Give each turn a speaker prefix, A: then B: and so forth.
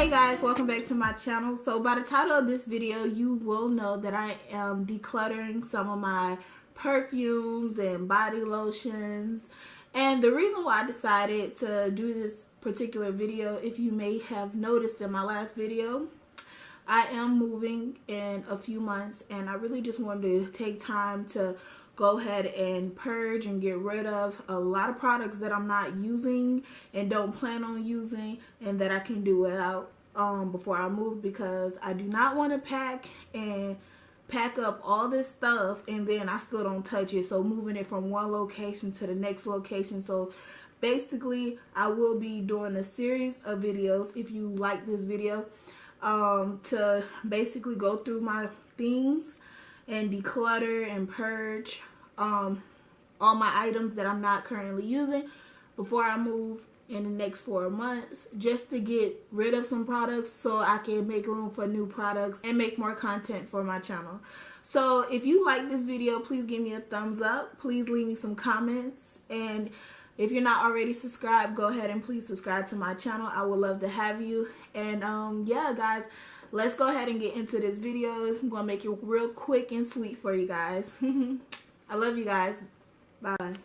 A: Hey guys, welcome back to my channel. So by the title of this video, you will know that I am decluttering some of my perfumes and body lotions. And the reason why I decided to do this particular video, if you may have noticed in my last video, I am moving in a few months and I really just wanted to take time to go ahead and purge and get rid of a lot of products that I'm not using and don't plan on using and that I can do without before I move, because I do not want to pack up all this stuff and then I still don't touch it. So moving it from one location to the next location. So basically I will be doing a series of videos, if you like this video, to basically go through my things and declutter and purge all my items that I'm not currently using before I move in the next 4 months, just to get rid of some products so I can make room for new products and make more content for my channel. So if you like this video, please give me a thumbs up, please leave me some comments, and if you're not already subscribed, go ahead and please subscribe to my channel. I would love to have you. And yeah guys, let's go ahead and get into this video. I'm gonna make it real quick and sweet for you guys. I love you guys. Bye.